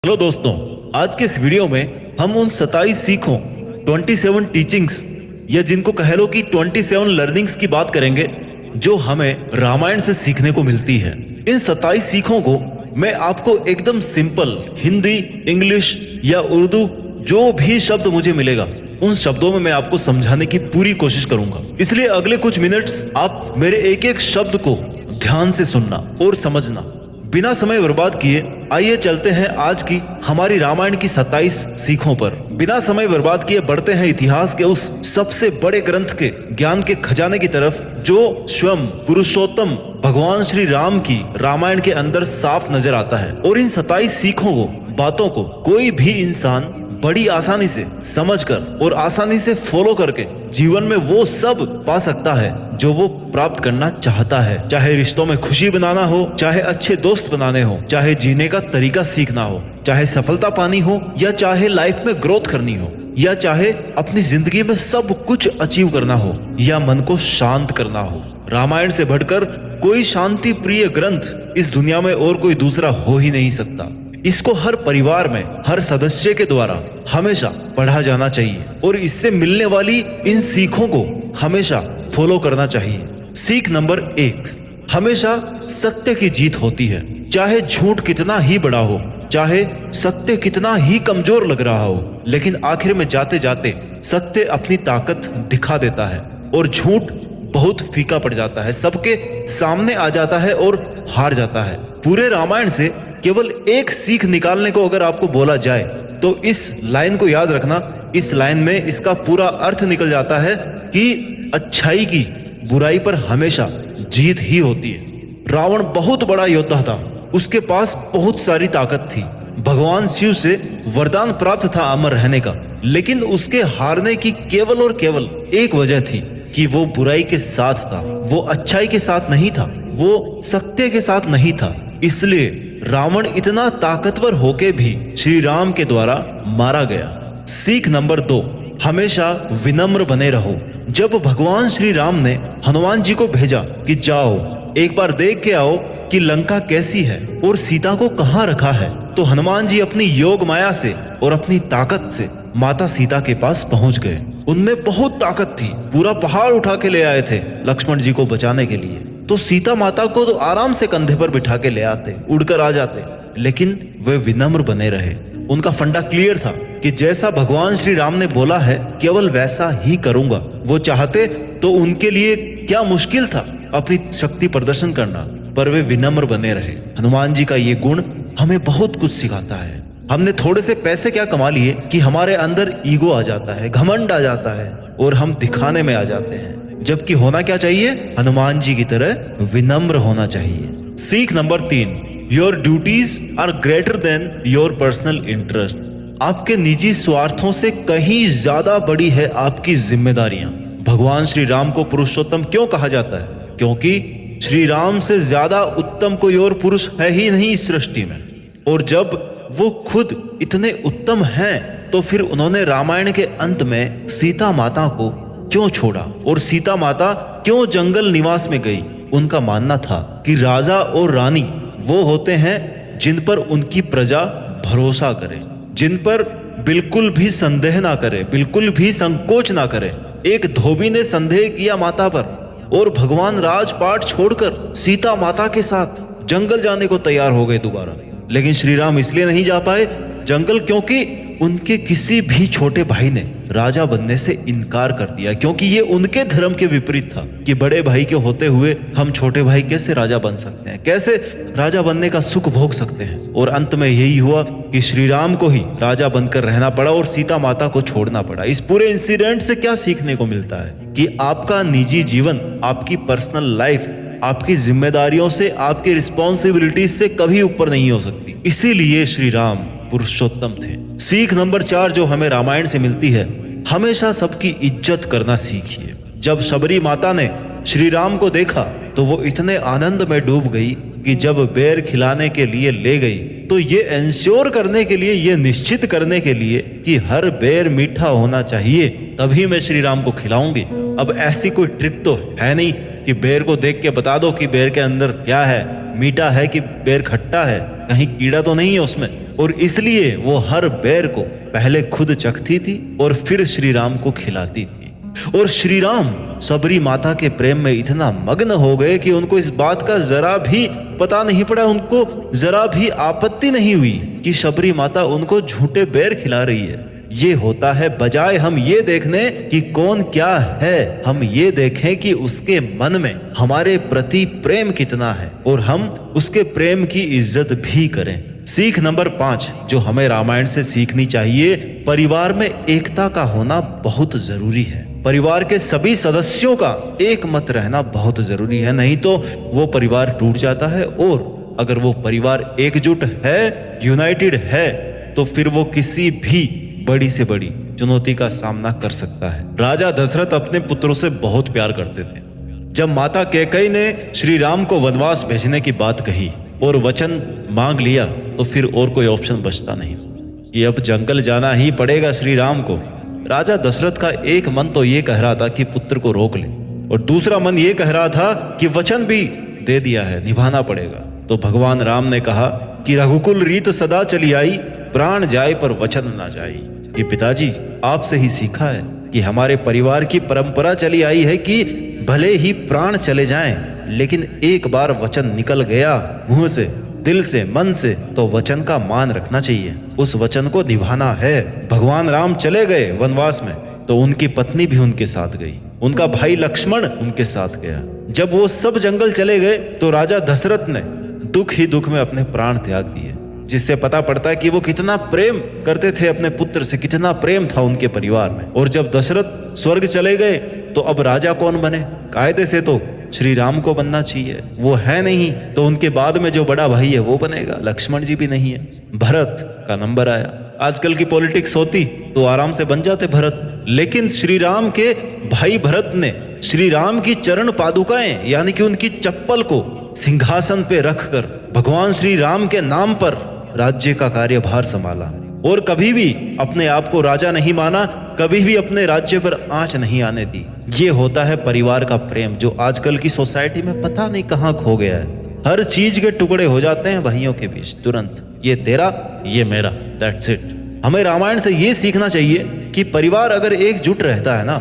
Hello दोस्तों, आज के इस वीडियो में हम उन 27 सीखों 27 टीचिंग्स या जिनको कह लो कि 27 लर्निंग्स की बात करेंगे जो हमें रामायण से सीखने को मिलती है। इन 27 सीखों को मैं आपको एकदम सिंपल हिंदी, इंग्लिश या उर्दू जो भी शब्द मुझे मिलेगा उन शब्दों में मैं आपको समझाने की पूरी कोशिश करूंगा। इसलिए अगले कुछ मिनट्स आप मेरे एक एक शब्द को ध्यान से सुनना और समझना। बिना समय बर्बाद किए आइए चलते हैं आज की हमारी रामायण की 27 सीखों पर। बिना समय बर्बाद किए बढ़ते हैं इतिहास के उस सबसे बड़े ग्रंथ के ज्ञान के खजाने की तरफ जो स्वयं पुरुषोत्तम भगवान श्री राम की रामायण के अंदर साफ नजर आता है। और इन 27 सीखों को, बातों को कोई भी इंसान बड़ी आसानी से समझकर और आसानी से फॉलो करके जीवन में वो सब पा सकता है जो वो प्राप्त करना चाहता है। चाहे रिश्तों में खुशी बनाना हो, चाहे अच्छे दोस्त बनाने हो, चाहे जीने का तरीका सीखना हो, चाहे सफलता पानी हो या चाहे लाइफ में ग्रोथ करनी हो, या चाहे अपनी जिंदगी में सब कुछ अचीव करना हो या मन को शांत करना हो। रामायण से बढ़कर कोई शांति प्रिय ग्रंथ इस दुनिया में और कोई दूसरा हो ही नहीं सकता। इसको हर परिवार में हर सदस्य के द्वारा हमेशा पढ़ा जाना चाहिए और इससे मिलने वाली इन सीखों को हमेशा फॉलो करना चाहिए। सीख नंबर 1, हमेशा सत्य की जीत होती है। चाहे झूठ कितना ही बड़ा हो, चाहे सत्य कितना ही कमजोर लग रहा हो, लेकिन आखिर में जाते जाते सत्य अपनी ताकत दिखा देता है और झूठ बहुत फीका पड़ जाता है, सबके सामने आ जाता है और हार जाता है। पूरे रामायण से केवल एक सीख निकालने को अगर आपको बोला जाए तो इस लाइन को याद रखना। इस लाइन में इसका पूरा अर्थ निकल जाता है कि अच्छाई की बुराई पर हमेशा जीत ही होती है। रावण बहुत बड़ा योद्धा था, उसके पास बहुत सारी ताकत थी, भगवान शिव से वरदान प्राप्त था अमर रहने का, लेकिन उसके हारने की केवल और केवल एक वजह थी कि वो बुराई के साथ था, वो अच्छाई के साथ नहीं था, वो सत्य के साथ नहीं था। इसलिए रावण इतना ताकतवर होके भी श्री राम के द्वारा मारा गया। सीख नंबर 2, हमेशा विनम्र बने रहो। जब भगवान श्री राम ने हनुमान जी को भेजा कि जाओ एक बार देख के आओ कि लंका कैसी है और सीता को कहाँ रखा है, तो हनुमान जी अपनी योग माया से और अपनी ताकत से माता सीता के पास पहुंच गए। उनमें बहुत ताकत थी, पूरा पहाड़ उठा के ले आए थे लक्ष्मण जी को बचाने के लिए। तो सीता माता को तो आराम से कंधे पर बिठा के ले आते, उड़कर आ जाते, लेकिन वे विनम्र बने रहे। उनका फंडा क्लियर था कि जैसा भगवान श्री राम ने बोला है केवल वैसा ही करूंगा। वो चाहते तो उनके लिए क्या मुश्किल था अपनी शक्ति प्रदर्शन करना, पर वे विनम्र बने रहे। हनुमान जी का ये गुण हमें बहुत कुछ सिखाता है। हमने थोड़े से पैसे क्या कमा लिए कि हमारे अंदर ईगो आ जाता है, घमंड आ जाता है और हम दिखाने में आ जाते हैं, जबकि होना क्या चाहिए? हनुमान जी की तरह विनम्र होना चाहिए। सीख number 3, your duties are greater than your personal interest. आपके निजी स्वार्थों से कहीं ज्यादा बड़ी है आपकी जिम्मेदारियां। भगवान श्री राम को पुरुषोत्तम क्यों कहा जाता है? क्योंकि श्री राम से ज्यादा उत्तम कोई और पुरुष है ही नहीं इस सृष्टि में। और जब वो खुद इतने उत्तम हैं तो फिर उन्होंने रामायण के अंत में सीता माता को क्यों छोड़ा और सीता माता क्यों जंगल निवास में गई? उनका मानना था कि राजा और रानी वो होते हैं जिन पर उनकी प्रजा भरोसा करे, जिन पर बिल्कुल भी संदेह ना करे, बिल्कुल भी संकोच ना करे। एक धोबी ने संदेह किया माता पर और भगवान राजपाट छोड़कर सीता माता के साथ जंगल जाने को तैयार हो गए दोबारा। लेकिन श्री राम इसलिए नहीं जा पाए जंगल क्योंकि उनके किसी भी छोटे भाई ने राजा बनने से इनकार कर दिया, क्योंकि ये उनके धर्म के विपरीत था कि बड़े भाई के होते हुए हम छोटे भाई कैसे राजा बन सकते हैं, कैसे राजा बनने का सुख भोग सकते हैं। और अंत में यही हुआ कि श्री राम को ही राजा बनकर रहना पड़ा और सीता माता को छोड़ना पड़ा। इस पूरे इंसिडेंट से क्या सीखने को मिलता है कि आपका निजी जीवन, आपकी पर्सनल लाइफ आपकी जिम्मेदारियों से, आपकी रिस्पॉन्सिबिलिटीज से कभी ऊपर नहीं हो सकती। इसीलिए श्री राम पुरुषोत्तम थे। सीख नंबर 4 जो हमें रामायण से मिलती है, हमेशा सबकी इज्जत करना सीखिए। जब शबरी माता ने श्री राम को देखा तो वो इतने आनंद में डूब गई कि जब बेर खिलाने के लिए ले गई तो ये एंश्योर करने के लिए, ये निश्चित करने के लिए कि हर बेर मीठा होना चाहिए तभी मैं श्री राम को खिलाऊंगी। अब ऐसी कोई ट्रिक तो है नहीं कि बेर को देख के बता दो कि बेर के अंदर क्या है, मीठा है कि बेर खट्टा है, कहीं कीड़ा तो नहीं है उसमें। और इसलिए वो हर बेर को पहले खुद चखती थी और फिर श्री राम को खिलाती थी। और श्री राम सबरी माता के प्रेम में इतना मग्न हो गए कि उनको इस बात का जरा भी पता नहीं पड़ा, उनको जरा भी आपत्ति नहीं हुई कि शबरी माता उनको झूठे बेर खिला रही है। ये होता है बजाय हम ये देखने कि कौन क्या है, हम ये देखें कि उसके मन में हमारे प्रति प्रेम कितना है और हम उसके प्रेम की इज्जत भी करें। सीख नंबर 5 जो हमें रामायण से सीखनी चाहिए, परिवार में एकता का होना बहुत जरूरी है। परिवार के सभी सदस्यों का एक मत रहना बहुत जरूरी है, नहीं तो वो परिवार टूट जाता है। और अगर वो परिवार एकजुट है, यूनाइटेड है, तो फिर वो किसी भी बड़ी से बड़ी चुनौती का सामना कर सकता है। राजा दशरथ अपने पुत्रों से बहुत प्यार करते थे। जब माता कैकेयी ने श्री राम को वनवास भेजने की बात कही और वचन मांग लिया, तो फिर और कोई ऑप्शन बचता नहीं कि अब जंगल जाना ही पड़ेगा श्री राम को। राजा दशरथ का एक मन तो ये कह रहा था कि पुत्र को रोक ले, और दूसरा मन ये कह रहा था कि वचन भी दे दिया है, निभाना पड़ेगा। तो भगवान राम ने कहा कि रघुकुल रीत सदा चली आई, प्राण जाए पर वचन ना जाए। ये पिताजी आपसे ही सीखा है कि हमारे परिवार की परंपरा चली आई है कि भले ही प्राण चले जाएं, लेकिन एक बार वचन निकल गया मुंह से, दिल से, मन से, तो वचन का मान रखना चाहिए, उस वचन को निभाना है। भगवान राम चले गए वनवास में तो उनकी पत्नी भी उनके साथ गई, उनका भाई लक्ष्मण उनके साथ गया। जब वो सब जंगल चले गए तो राजा दशरथ ने दुख ही दुख में अपने प्राण त्याग दिए, जिससे पता पड़ता है कि वो कितना प्रेम करते थे अपने पुत्र से, कितना प्रेम था उनके परिवार में। और जब दशरथ स्वर्ग चले गए तो अब राजा कौन बने? कायदे से तो श्री राम को बनना चाहिए, वो है नहीं, तो उनके बाद में जो बड़ा भाई है वो बनेगा। लक्ष्मण जी भी नहीं है, भरत का नंबर आया। आजकल की पॉलिटिक्स होती तो आराम से बन जाते भरत, लेकिन श्री राम के भाई भरत ने श्री राम की चरण पादुकाएं यानी कि उनकी चप्पल को सिंहासन पे रखकर भगवान श्री राम के नाम पर राज्य का कार्यभार संभाला और कभी भी अपने आप को राजा नहीं माना, कभी भी अपने राज्य पर आंच नहीं आने दी। ये होता है परिवार का प्रेम, जो आजकल की सोसाइटी में पता नहीं कहाँ खो गया है। हर चीज के टुकड़े हो जाते हैं भाइयों के बीच तुरंत, ये तेरा ये मेरा, दैट्स इट। हमें रामायण से ये सीखना चाहिए कि परिवार अगर एकजुट रहता है ना,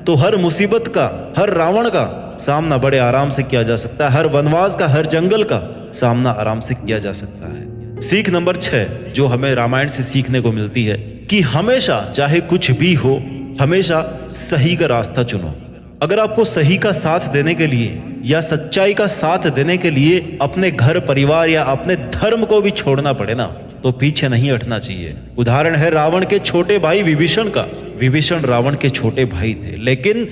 तो हर मुसीबत का, हर रावण का सामना बड़े आराम से किया जा सकता है, हर वनवास का, हर जंगल का सामना आराम से किया जा सकता है। सीख नंबर 6 जो हमें रामायण से सीखने को मिलती है कि हमेशा चाहे कुछ भी हो, हमेशा सही का रास्ता चुनो। अगर आपको सही का साथ देने के लिए या सच्चाई का साथ देने के लिए अपने घर परिवार या अपने धर्म को भी छोड़ना पड़े ना, तो पीछे नहीं हटना चाहिए। उदाहरण है रावण के छोटे भाई विभीषण का। विभीषण रावण के छोटे भाई थे, लेकिन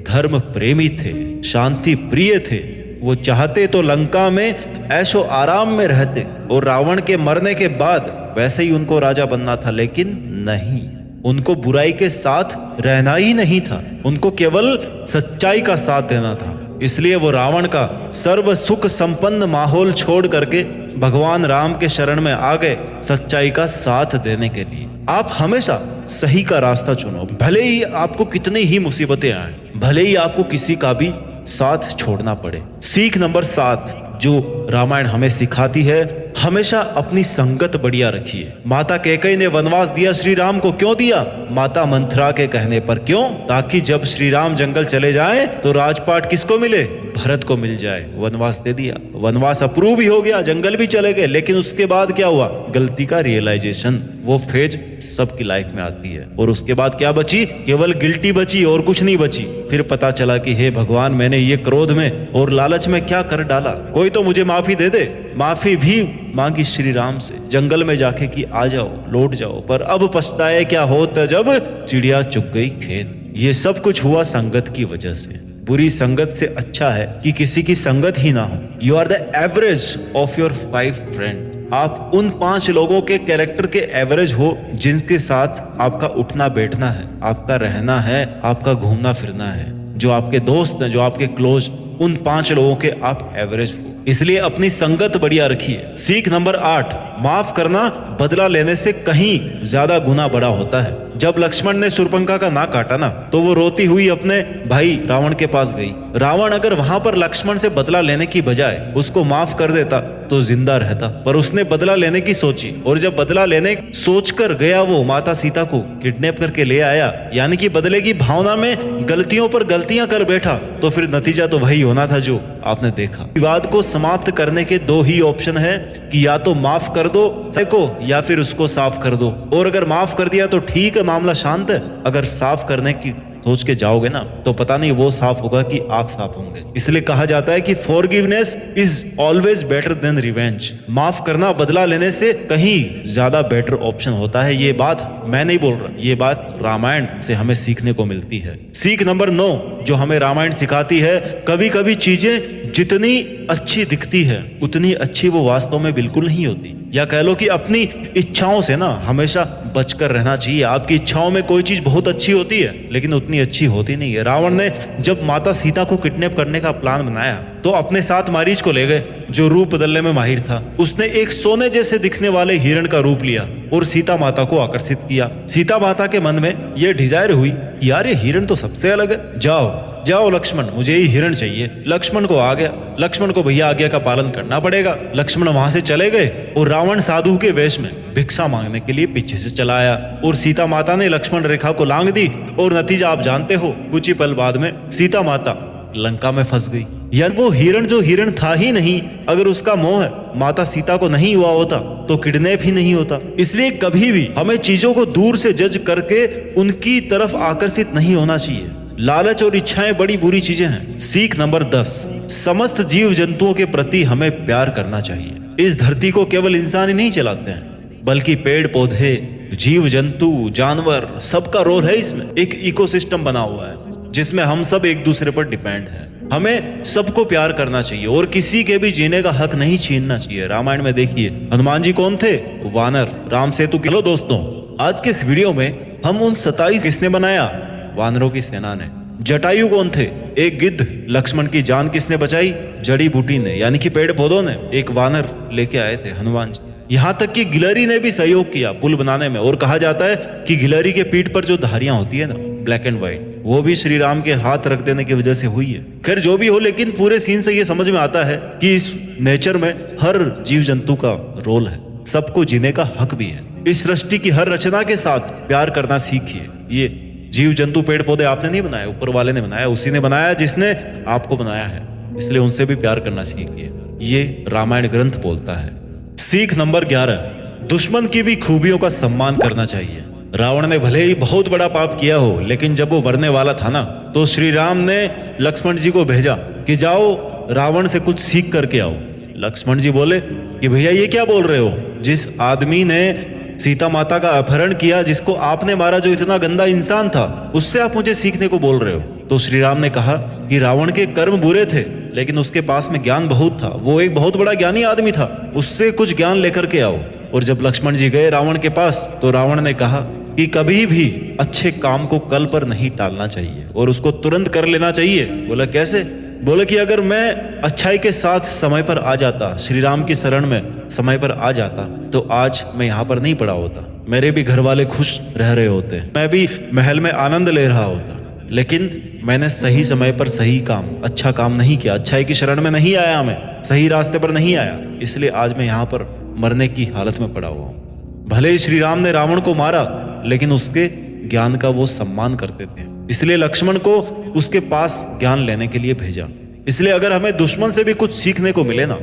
धर्म प्रेमी थे, शांति प्रिय थे। वो चाहते तो लंका में ऐशो आराम में रहते और रावण के मरने के बाद वैसे ही उनको राजा बनना था, लेकिन नहीं, उनको बुराई के साथ रहना ही नहीं था, उनको केवल सच्चाई का साथ देना था। इसलिए वो रावण का सर्व सुख संपन्न माहौल छोड़ करके भगवान राम के शरण में आ गए सच्चाई का साथ देने के लिए। आप हमेशा सही का रास्ता चुनो, भले ही आपको कितनी ही मुसीबतें आए, भले ही आपको किसी का भी साथ छोड़ना पड़े। सीख नंबर 7 जो रामायण हमें सिखाती है, हमेशा अपनी संगत बढ़िया रखिए। माता कैकेयी ने वनवास दिया श्री राम को, क्यों दिया? माता मंथरा के कहने पर। क्यों? ताकि जब श्री राम जंगल चले जाएं तो राजपाट किसको मिले? भरत को मिल जाए। वनवास दे दिया, वनवास अप्रूव भी हो गया, जंगल भी चले गए, लेकिन उसके बाद क्या हुआ? गलती का रियलाइजेशन, वो फेज सबकी लाइफ में आती है। और उसके बाद क्या बची? केवल गिल्टी बची और कुछ नहीं बची। फिर पता चला कि हे भगवान, मैंने ये क्रोध में और लालच में क्या कर डाला, कोई तो मुझे माफी दे दे। माफी भी मांगी श्री राम से जंगल में जाके कि आ जाओ, लौट जाओ, पर अब पछताए क्या होता जब चिड़िया चुग गई खेत। ये सब कुछ हुआ संगत की वजह से। बुरी संगत से अच्छा है कि किसी की संगत ही ना हो। You are the average of your 5 friend. आप उन 5 लोगों के कैरेक्टर के एवरेज हो जिनके साथ आपका उठना बैठना है, आपका रहना है, आपका घूमना फिरना है, जो आपके दोस्त हैं, जो आपके क्लोज, उन 5 लोगों के आप एवरेज हो। इसलिए अपनी संगत बढ़िया रखिए। सीख नंबर 8, माफ करना बदला लेने से कहीं ज्यादा गुना बड़ा होता है। जब लक्ष्मण ने शूर्पणखा का नाक काटा ना, तो वो रोती हुई अपने भाई रावण के पास गई। रावण अगर वहां पर लक्ष्मण से बदला लेने की बजाय उसको माफ कर देता तो जिंदा रहता, पर उसने बदला लेने की सोची, और जब बदला लेने सोचकर गया वो माता सीता को किडनैप करके ले आया, यानी कि बदले की भावना में गलतियों पर गलतियां कर बैठा, तो फिर नतीजा तो वही होना था जो आपने देखा। विवाद को समाप्त करने के दो ही ऑप्शन है कि या तो माफ कर दो को या फिर उसको साफ कर दो, और अगर माफ कर दिया तो ठीक है, मामला शांत है। अगर साफ करने की सोच के जाओगे ना तो पता नहीं वो साफ होगा कि आप साफ होंगे। इसलिए कहा जाता है कि forgiveness is always better than revenge. माफ करना बदला लेने से कहीं ज्यादा बेटर ऑप्शन होता है। ये बात मैं नहीं बोल रहा, ये बात रामायण से हमें सीखने को मिलती है। सीख नंबर 9 जो हमें रामायण सिखाती है, कभी कभी चीजें जितनी अच्छी दिखती है उतनी अच्छी वो वास्तव में बिल्कुल नहीं होती। या कह लो कि अपनी इच्छाओं से ना हमेशा बचकर रहना चाहिए। आपकी इच्छाओं में कोई चीज बहुत अच्छी होती है लेकिन उतनी अच्छी होती नहीं है। रावण ने जब माता सीता को किडनैप करने का प्लान बनाया तो अपने साथ मारीच को ले गए जो रूप बदलने में माहिर था। उसने एक सोने जैसे दिखने वाले हिरण का रूप लिया और सीता माता को आकर्षित किया। सीता माता के मन में यह डिजायर हुई कि यार ये हिरण तो सबसे अलग है, जाओ जाओ लक्ष्मण, मुझे ही हिरण चाहिए। लक्ष्मण को आ गया, लक्ष्मण को भैया आज्ञा का पालन करना पड़ेगा। लक्ष्मण वहां से चले गए और रावण साधु के वेश में भिक्षा मांगने के लिए पीछे से चला आया और सीता माता ने लक्ष्मण रेखा को लांग दी और नतीजा आप जानते हो, कुछ ही पल बाद में सीता माता लंका में फंस गई। यानी वो हिरण जो हिरण था ही नहीं, अगर उसका मोह माता सीता को नहीं हुआ होता तो किडनैप ही नहीं होता। इसलिए कभी भी हमें चीजों को दूर से जज करके उनकी तरफ आकर्षित नहीं होना चाहिए। लालच और इच्छाएं बड़ी बुरी चीजें हैं। सीख नंबर 10, समस्त जीव जंतुओं के प्रति हमें प्यार करना चाहिए। इस धरती को केवल इंसान ही नहीं चलाते हैं बल्कि पेड़ पौधे, जीव जंतु, जानवर, सबका रोल है इसमें। एक इकोसिस्टम बना हुआ है जिसमें हम सब एक दूसरे पर डिपेंड हैं। हमें सबको प्यार करना चाहिए और किसी के भी जीने का हक नहीं छीनना चाहिए। रामायण में देखिए हनुमान जी कौन थे? वानर। राम सेतु। हेलो दोस्तों, आज के इस वीडियो में हम उन 27 किसने बनाया? वानरों की सेना ने। जटायु कौन थे? एक गिद्ध। लक्ष्मण की जान किसने बचाई? जड़ी बूटी ने, यानी कि पेड़ पौधों ने। एक वानर लेके आए थे हनुमान जी। यहाँ तक कि गिलहरी ने भी सहयोग किया पुल बनाने में, और कहा जाता है कि गिलहरी के पीठ पर जो धारियां होती है ना, ब्लैक एंड व्हाइट, वो भी श्री राम के हाथ रख देने की वजह से हुई है। खैर जो भी हो, लेकिन पूरे सीन से ये समझ में आता है कि इस नेचर में हर जीव जंतु का रोल है, सबको जीने का हक भी है। इस सृष्टि की हर रचना के साथ प्यार करना सीखिए। ये जीव जंतु पेड़ पौधे आपने नहीं बनाए, ऊपर वाले ने बनाया, उसी ने बनाया जिसने आपको बनाया है, इसलिए उनसे भी प्यार करना सीखिए। ये रामायण ग्रंथ बोलता है। सीख नंबर 11, दुश्मन की भी खूबियों का सम्मान करना चाहिए। रावण ने भले ही बहुत बड़ा पाप किया हो, लेकिन जब वो मरने वाला था ना, तो श्री राम ने लक्ष्मण जी को भेजा कि जाओ रावण से कुछ सीख करके आओ। लक्ष्मण जी बोले कि भैया ये क्या बोल रहे हो? जिस आदमी ने सीता माता का अपहरण किया, जिसको आपने मारा, जो इतना गंदा इंसान था, उससे आप मुझे सीखने को बोल रहे हो? तो श्री राम ने कहा कि रावण के कर्म बुरे थे लेकिन उसके पास में ज्ञान बहुत था, वो एक बहुत बड़ा ज्ञानी आदमी था, उससे कुछ ज्ञान लेकर के आओ। और जब लक्ष्मण जी गए रावण के पास तो रावण ने कहा कि कभी भी अच्छे काम को कल पर नहीं टालना चाहिए और उसको तुरंत कर लेना चाहिए। बोला कैसे? बोले कि अगर मैं अच्छाई के साथ समय पर आ जाता, श्री राम की शरण में समय पर आ जाता, तो आज मैं यहाँ पर नहीं पड़ा होता, मेरे भी घर वाले खुश रह रहे होते, मैं भी महल में आनंद ले रहा होता। लेकिन मैंने सही समय पर सही काम, अच्छा काम नहीं किया, अच्छाई की शरण में नहीं आया, मैं सही रास्ते पर नहीं आया, इसलिए आज मैं यहाँ पर मरने की हालत में पड़ा हुआ हूँ। भले ही श्री राम ने रावण को मारा, लेकिन उसके ज्ञान का वो सम्मान करते थे, इसलिए लक्ष्मण को उसके पास ज्ञान लेने के लिए भेजा। इसलिए अगर हमें दुश्मन से भी कुछ सीखने को मिले ना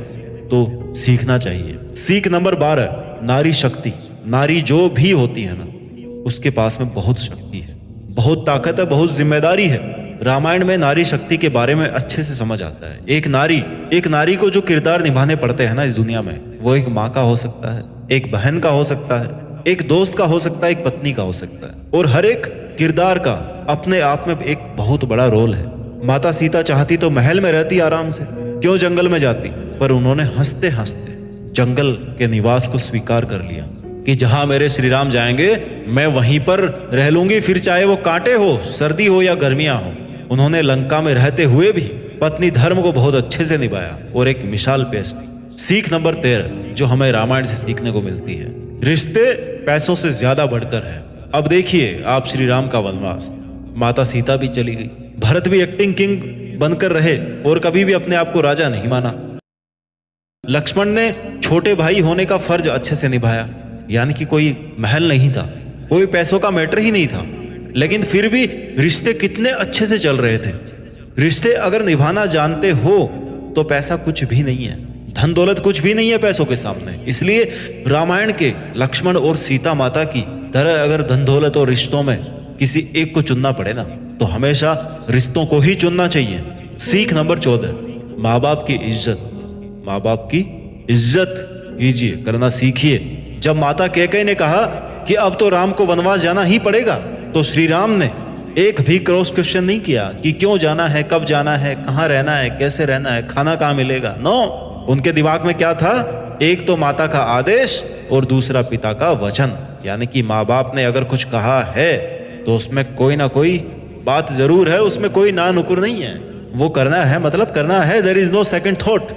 तो सीखना चाहिए। सीख नंबर 12, नारी शक्ति। नारी जो भी होती है ना, उसके पास में बहुत शक्ति है, बहुत ताकत है, बहुत जिम्मेदारी है। रामायण में नारी शक्ति के बारे में अच्छे से समझ आता है। एक नारी को जो किरदार निभाने पड़ते हैं ना इस दुनिया में, वो एक माँ का हो सकता है, एक बहन का हो सकता है, एक दोस्त का हो सकता है, एक पत्नी का हो सकता है, और हर एक किरदार का अपने आप में एक बहुत बड़ा रोल है। माता सीता चाहती तो महल में रहती आराम से, क्यों जंगल में जाती? पर उन्होंने हंसते हंसते जंगल के निवास को स्वीकार कर लिया कि जहां मेरे श्री राम जाएंगे मैं वहीं पर रह लूंगी, फिर चाहे वो कांटे हो, सर्दी हो या गर्मियां हो। उन्होंने लंका में रहते हुए भी पत्नी धर्म को बहुत अच्छे से निभाया और एक मिसाल पेश की। सीख नंबर 13 जो हमें रामायण से सीखने को मिलती है, रिश्ते पैसों से ज्यादा बढ़कर है। अब देखिए आप श्री राम का वनवास, माता सीता भी चली गई, भरत भी एक्टिंग किंग बनकर रहे और कभी भी अपने आप को राजा नहीं माना। लक्ष्मण ने छोटे भाई होने का फर्ज अच्छे से निभाया, यानी कि कोई महल नहीं था, कोई पैसों का मैटर ही नहीं था, लेकिन फिर भी रिश्ते कितने अच्छे से चल रहे थे। रिश्ते अगर निभाना जानते हो तो पैसा कुछ भी नहीं है, धन दौलत कुछ भी नहीं है पैसों के सामने। इसलिए रामायण के लक्ष्मण और सीता माता की तरह अगर धन दौलत और रिश्तों में किसी एक को चुनना पड़े ना, तो हमेशा रिश्तों को ही चुनना चाहिए। सीख नंबर 14, माँ बाप की इज्जत। माँ बाप की इज्जत कीजिए, करना सीखिए। जब माता कैकेयी ने कहा कि अब तो राम को वनवास जाना ही पड़ेगा, तो श्री राम ने एक भी क्रॉस क्वेश्चन नहीं किया कि क्यों जाना है, कब जाना है, कहाँ रहना है, कैसे रहना है, खाना कहाँ मिलेगा। नो, उनके दिमाग में क्या था? एक तो माता का आदेश और दूसरा पिता का वचन, यानी कि माँ बाप ने अगर कुछ कहा है तो उसमें कोई ना कोई बात जरूर है, उसमें कोई ना नुकुर नहीं है। वो करना है मतलब करना है, there is no second thought.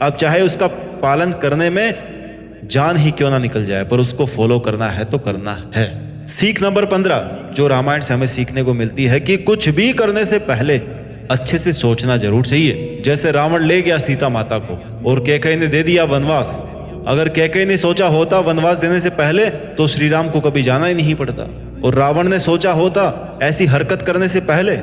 अब चाहे उसका पालन करने में जान ही क्यों ना निकल जाए, पर उसको फॉलो करना है तो करना है। सीख नंबर 15 जो रामायण से हमें सीखने को मिलती है कि कुछ भी करने से पहले अच्छे से सोचना जरूर चाहिए। जैसे रावण ले गया सीता माता को और कैकेयी ने दे दिया वनवास। अगर कैकेयी ने सोचा होता वनवास देने से पहले तो श्री राम को कभी जाना ही नहीं पड़ता, और रावण ने सोचा होता ऐसी हरकत करने से पहले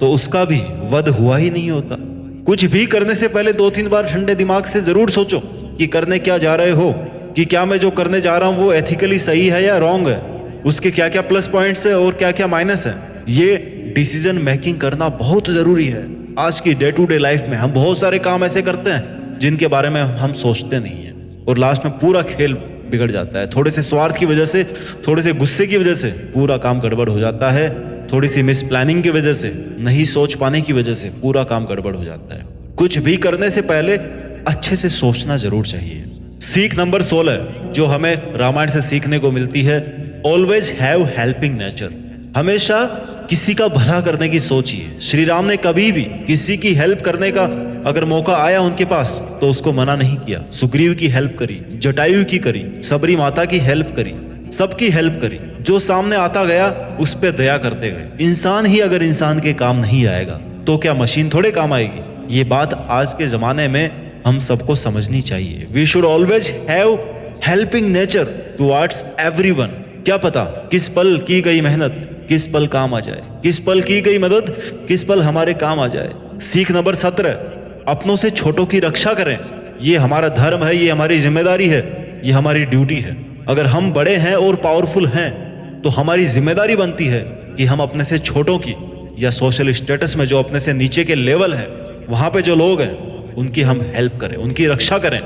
तो उसका भी वध हुआ ही नहीं होता। कुछ भी करने से पहले 2-3 बार ठंडे दिमाग से जरूर सोचो कि करने क्या जा रहे हो, कि क्या मैं जो करने जा रहा हूं वो एथिकली सही है या रॉन्ग है, उसके क्या क्या प्लस पॉइंट्स है और क्या क्या माइनस है। ये डिसीजन मेकिंग करना बहुत जरूरी है। आज की डे टू डे लाइफ में हम बहुत सारे काम ऐसे करते हैं जिनके बारे में हम सोचते नहीं है, और लास्ट में पूरा खेल बिगड़ जाता है। थोड़े से स्वार्थ की वजह से, थोड़े से गुस्से की वजह से पूरा काम गड़बड़ हो जाता है। थोड़ी सी मिस प्लानिंग की वजह से, नहीं सोच पाने की वजह से पूरा काम गड़बड़ हो जाता है। कुछ भी करने से पहले अच्छे से सोचना जरूर चाहिए। सीख नंबर 16 जो हमें रामायण से सीखने को मिलती है, ऑलवेज हैव हेल्पिंग नेचर। हमेशा किसी का भला करने की सोचिए। श्री राम ने कभी भी किसी की हेल्प करने का अगर मौका आया उनके पास तो उसको मना नहीं किया। सुग्रीव की हेल्प करी, जटायु की करी, सबरी माता की हेल्प करी, सबकी हेल्प करी। जो सामने आता गया उस पे दया करते गए। इंसान ही अगर इंसान के काम नहीं आएगा तो क्या मशीन थोड़े काम आएगी। ये बात आज के जमाने में हम सबको समझनी चाहिए। We should always have helping nature towards everyone. क्या पता किस पल की गई मेहनत किस पल काम आ जाए, किस पल की गई मदद किस पल हमारे काम आ जाए। सीख नंबर 17 अपनों से छोटों की रक्षा करें। ये हमारा धर्म है, ये हमारी जिम्मेदारी है, ये हमारी ड्यूटी है। अगर हम बड़े हैं और पावरफुल हैं तो हमारी जिम्मेदारी बनती है कि हम अपने से छोटों की या सोशल स्टेटस में जो अपने से नीचे के लेवल है वहां पे जो लोग हैं उनकी हम हेल्प करें, उनकी रक्षा करें।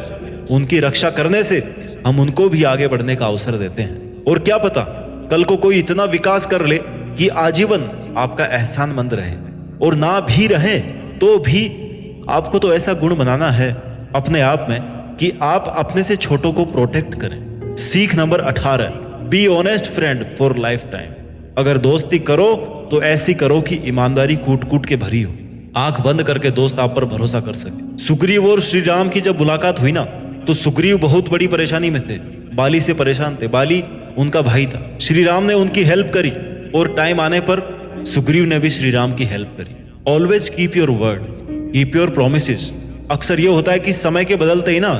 उनकी रक्षा करने से हम उनको भी आगे बढ़ने का अवसर देते हैं। और क्या पता कल को कोई इतना विकास कर ले कि आजीवन आपका एहसानमंद रहे, और ना भी रहे तो भी आपको तो ऐसा गुण बनाना है अपने आप में कि आप अपने से छोटों को प्रोटेक्ट करें। सीख number 18 be honest friend for life time. अगर दोस्ती करो तो ऐसी करो कि ईमानदारी कूट कूट के भरी हो, आंख बंद करके दोस्त आप पर भरोसा कर सके। सुग्रीव और श्री राम की जब मुलाकात हुई ना तो सुग्रीव बहुत बड़ी परेशानी में थे, बाली से परेशान थे। बाली उनका भाई था। श्री राम ने उनकी हेल्प करी और टाइम आने पर सुग्रीव ने भी श्री राम की हेल्प करी। Always keep your word, keep your promises. अक्सर ये होता है कि समय के बदलते ही ना,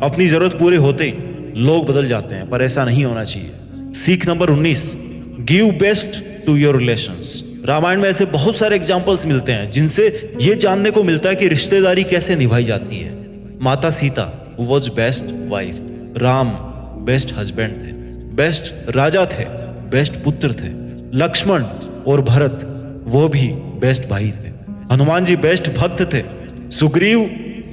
अपनी जरूरत पूरे होते ही लोग बदल जाते हैं, पर ऐसा नहीं होना चाहिए। सीख number 19 give best to your relations. Ramayana में ऐसे बहुत सारे एग्जाम्पल्स मिलते हैं जिनसे ये जानने को मिलता है कि रिश्तेदारी कैसे निभाई जाती है। माता Sita was best wife, Ram best husband थे, बेस्ट राजा थे, बेस्ट पुत्र थे। लक्ष्मण और भरत वो भी बेस्ट भाई थे। हनुमान जी बेस्ट भक्त थे। सुग्रीव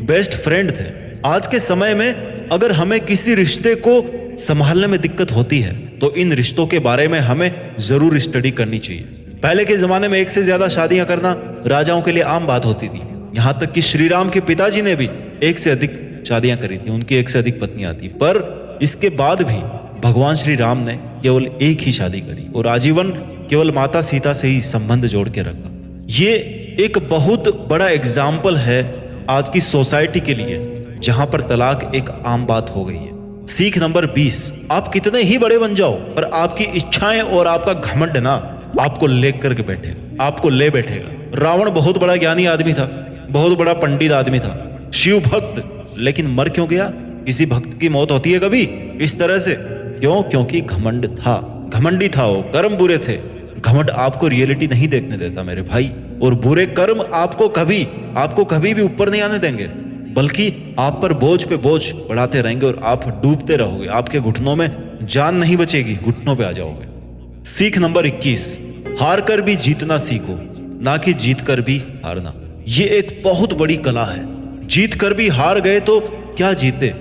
बेस्ट फ्रेंड थे। आज के समय में अगर हमें किसी रिश्ते को संभालने में दिक्कत होती है तो इन रिश्तों के बारे में हमें जरूर स्टडी करनी चाहिए। पहले के जमाने में एक से ज्यादा शादियां करना राजाओं के लिए आम बात होती थी। यहां तक कि श्री राम के पिताजी ने भी एक से अधिक शादियां करी थी, उनकी एक से अधिक पत्नियां थी। पर इसके बाद भी भगवान श्री राम ने केवल एक ही शादी करी और आजीवन केवल माता सीता से ही संबंध जोड़ के रखा। ये एक बहुत बड़ा एग्जाम्पल है आज की सोसाइटी के लिए, जहां पर तलाक एक आम बात हो गई है। सीख नंबर 20 आप कितने ही बड़े बन जाओ पर आपकी इच्छाएं और आपका घमंड ना आपको ले करके बैठेगा, आपको ले बैठेगा। रावण बहुत बड़ा ज्ञानी आदमी था, बहुत बड़ा पंडित आदमी था, शिव भक्त, लेकिन मर क्यों गया? किसी भक्त की मौत होती है कभी इस तरह से? क्यों? क्योंकि घमंड था, घमंडी था वो, कर्म बुरे थे। घमंड आपको रियलिटी नहीं देखने देता मेरे भाई, और बुरे कर्म आपको कभी भी ऊपर नहीं आने देंगे, बल्कि आप पर बोझ पे बोझ बढ़ाते रहेंगे और आप डूबते रहोगे। आपके घुटनों में जान नहीं बचेगी, घुटनों पे आ जाओगे। सीख नंबर 21, हार कर भी जीतना सीखो, ना कि जीत कर भी हारना। ये एक बहुत बड़ी कला है। जीत कर भी हार गए तो क्या जीते,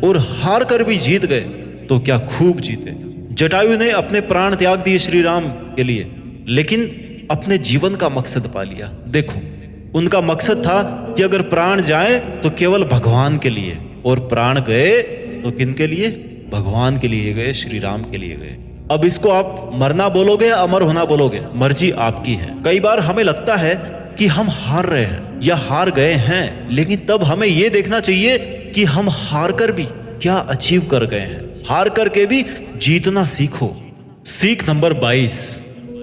और हार कर भी जीत गए तो क्या खूब जीते। जटायु ने अपने प्राण त्याग दिए श्री राम के लिए, लेकिन अपने जीवन का मकसद पा लिया। देखो, उनका मकसद था कि अगर प्राण जाए तो केवल भगवान के लिए, और प्राण गए तो किन के लिए? भगवान के लिए गए, श्री राम के लिए गए। अब इसको आप मरना बोलोगे या अमर होना बोलोगे, मर्जी आपकी है। कई बार हमें लगता है कि हम हार रहे हैं या हार गए हैं, लेकिन तब हमें यह देखना चाहिए कि हम हार कर भी क्या अचीव कर गए हैं। हार करके भी जीतना सीखो। सीख नंबर 22,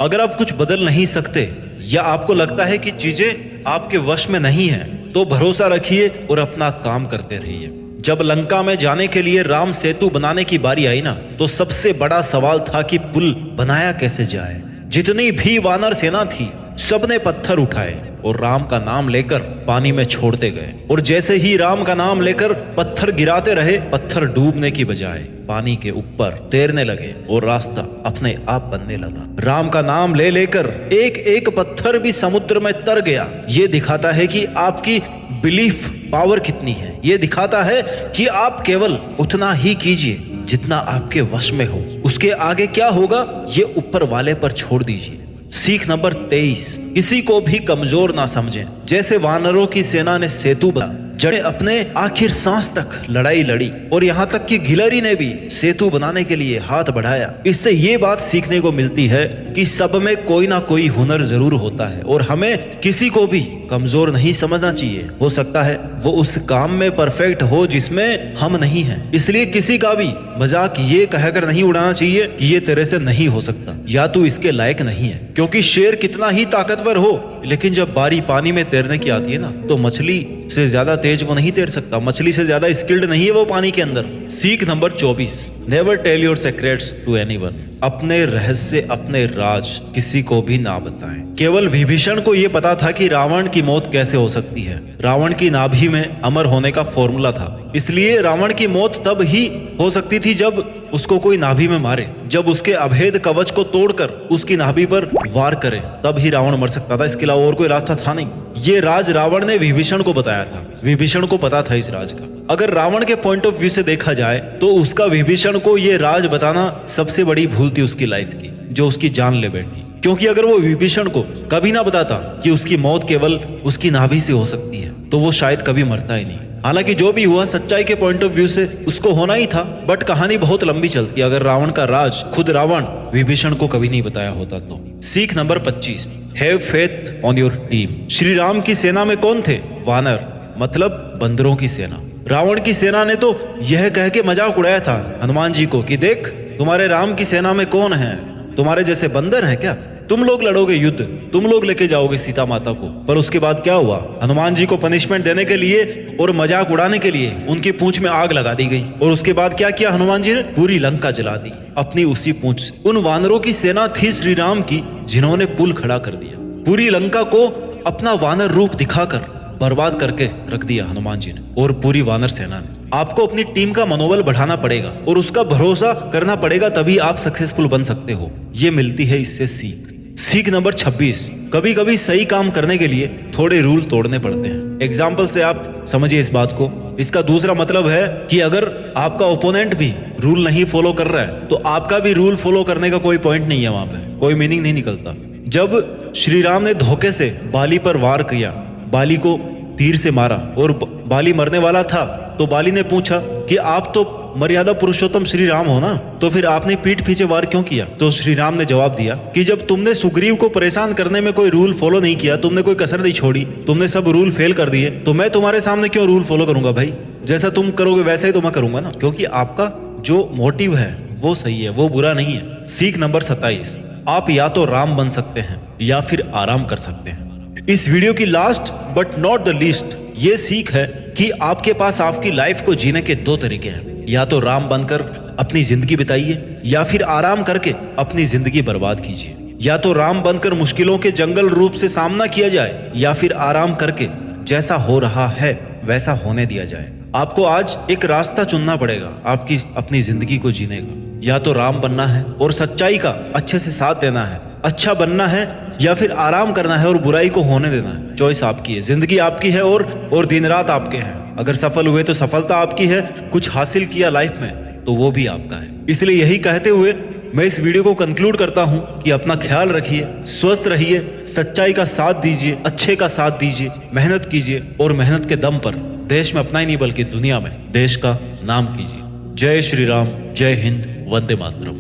अगर आप कुछ बदल नहीं सकते या आपको लगता है कि चीजें आपके वश में नहीं है, तो भरोसा रखिए और अपना काम करते रहिए। जब लंका में जाने के लिए राम सेतु बनाने की बारी आई ना, तो सबसे बड़ा सवाल था कि पुल बनाया कैसे जाए। जितनी भी वानर सेना थी, सबने पत्थर उठाए और राम का नाम लेकर पानी में छोड़ते गए, और जैसे ही राम का नाम लेकर पत्थर गिराते रहे, पत्थर डूबने की बजाय पानी के ऊपर तैरने लगे और रास्ता अपने आप बनने लगा। राम का नाम ले लेकर एक एक पत्थर भी समुद्र में तर गया। ये दिखाता है कि आपकी बिलीफ पावर कितनी है। ये दिखाता है कि आप केवल उतना ही कीजिए जितना आपके वश में हो, उसके आगे क्या होगा ये ऊपर वाले पर छोड़ दीजिए। सीख नंबर 23, किसी को भी कमजोर ना समझें। जैसे वानरों की सेना ने सेतु बना, जड़े अपने आखिर सांस तक लड़ाई लड़ी, और यहाँ तक कि गिलहरी ने भी सेतु बनाने के लिए हाथ बढ़ाया। इससे ये बात सीखने को मिलती है कि सब में कोई ना कोई हुनर जरूर होता है, और हमें किसी को भी कमजोर नहीं समझना चाहिए। हो सकता है वो उस काम में परफेक्ट हो जिसमें हम नहीं हैं। इसलिए किसी का भी मजाक ये कहकर नहीं उड़ाना चाहिए कि ये तेरे से नहीं हो सकता या तू इसके लायक नहीं है, क्योंकि शेर कितना ही ताकतवर हो, लेकिन जब बारी पानी में तैरने की आती है ना, तो मछली से ज्यादा तेज वो नहीं तैर सकता, मछली से ज्यादा स्किल्ड नहीं है वो पानी के अंदर। सीख number 24, never tell your secrets to anyone. अपने रहस्य, अपने राज किसी को भी ना बताएं। केवल विभीषण को यह पता था कि रावण की मौत कैसे हो सकती है। रावण की नाभि में अमर होने का फॉर्मूला था, इसलिए रावण की मौत तब ही हो सकती थी जब उसको कोई नाभि में मारे, जब उसके अभेद कवच को तोड़कर उसकी नाभि पर वार करे, तब ही रावण मर सकता था। इसके अलावा और कोई रास्ता था नहीं। ये राज रावण ने विभीषण को बताया था, विभीषण को पता था इस राज का। अगर रावण के पॉइंट ऑफ व्यू से देखा जाए तो उसका विभीषण को ये राज बताना सबसे बड़ी भूल थी उसकी लाइफ की, जो उसकी जान ले बैठी। क्योंकि अगर वो विभीषण को कभी ना बताता कि उसकी मौत केवल उसकी नाभि से हो सकती है, तो वो शायद कभी मरता ही नहीं। हालांकि जो भी हुआ सच्चाई के पॉइंट ऑफ व्यू से उसको होना ही था, बट कहानी बहुत लंबी चलती है अगर रावण का राज खुद रावण विभीषण को कभी नहीं बताया होता तो। सीख number 25, have faith on your team. Shri Ram की सेना में कौन थे? वानर, मतलब बंदरों की सेना। रावण की सेना ने तो यह कह के मजाक उड़ाया था हनुमान जी को कि देख, तुम्हारे राम की सेना में कौन है? तुम्हारे जैसे बंदर है क्या? तुम लोग लड़ोगे युद्ध, तुम लोग लेके जाओगे सीता माता को। पर उसके बाद क्या हुआ? हनुमान जी को पनिशमेंट देने के लिए और मजाक उड़ाने के लिए उनकी पूंछ में आग लगा दी गई, और उसके बाद क्या किया हनुमान जी ने? पूरी लंका जला दी अपनी उसी पूंछ से। उन वानरों की सेना थी श्री राम की, जिन्होंने पुल खड़ा कर दिया। पूरी लंका को अपना वानर रूप दिखाकर बर्बाद करके रख दिया हनुमान जी ने और पूरी वानर सेना ने। आपको अपनी टीम का मनोबल बढ़ाना पड़ेगा और उसका भरोसा करना पड़ेगा, तभी आप सक्सेसफुल बन सकते हो। ये मिलती है इससे सीख। सीख नंबर 26, कभी कभी सही काम करने के लिए थोड़े रूल तोड़ने पड़ते हैं। एग्जाम्पल से आप समझिए इस बात को। इसका दूसरा मतलब है कि अगर आपका ओपोनेंट भी रूल नहीं फॉलो कर रहा है, तो आपका भी रूल फॉलो करने का कोई पॉइंट नहीं है, वहां पे कोई मीनिंग नहीं निकलता। जब श्री राम ने धोखे से बाली पर वार किया, बाली को तीर से मारा और बाली मरने वाला था, तो बाली ने पूछा कि आप तो मर्यादा पुरुषोत्तम श्री राम हो ना, तो फिर आपने पीठ पीछे वार क्यों किया? तो श्री राम ने जवाब दिया कि जब तुमने सुग्रीव को परेशान करने में कोई रूल फॉलो नहीं किया, तुमने कोई कसर नहीं छोड़ी, तुमने सब रूल फेल कर दिए, तो मैं तुम्हारे सामने क्यों रूल फॉलो करूंगा भाई? जैसा तुम करोगे वैसा ही तो मैं करूंगा ना, क्योंकि आपका जो मोटिव है वो सही है, वो बुरा नहीं है। सीख नंबर 27, आप या तो राम बन सकते हैं या फिर आराम कर सकते हैं। इस वीडियो की last but not the least ये सीख है कि आपके पास आपकी लाइफ को जीने के दो तरीके हैं। या तो राम बनकर अपनी जिंदगी बिताइए या फिर आराम करके अपनी जिंदगी बर्बाद कीजिए। या तो राम बनकर मुश्किलों के जंगल रूप से सामना किया जाए या फिर आराम करके जैसा हो रहा है वैसा होने दिया जाए। आपको आज एक रास्ता चुनना पड़ेगा आपकी अपनी जिंदगी को जीने का। या तो राम बनना है और सच्चाई का अच्छे से साथ देना है, अच्छा बनना है, या फिर आराम करना है और बुराई को होने देना है। चॉइस आपकी है, जिंदगी आपकी है और दिन रात आपके हैं। अगर सफल हुए तो सफलता आपकी है, कुछ हासिल किया लाइफ में तो वो भी आपका है। इसलिए यही कहते हुए मैं इस वीडियो को कंक्लूड करता हूं कि अपना ख्याल रखिए, स्वस्थ रहिए, सच्चाई का साथ दीजिए, अच्छे का साथ दीजिए, मेहनत कीजिए और मेहनत के दम पर देश में अपना ही नहीं बल्कि दुनिया में देश का नाम कीजिए। जय श्री राम, जय हिंद, वंदे मातरम।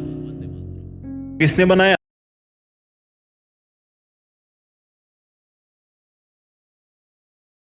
किसने बनाया?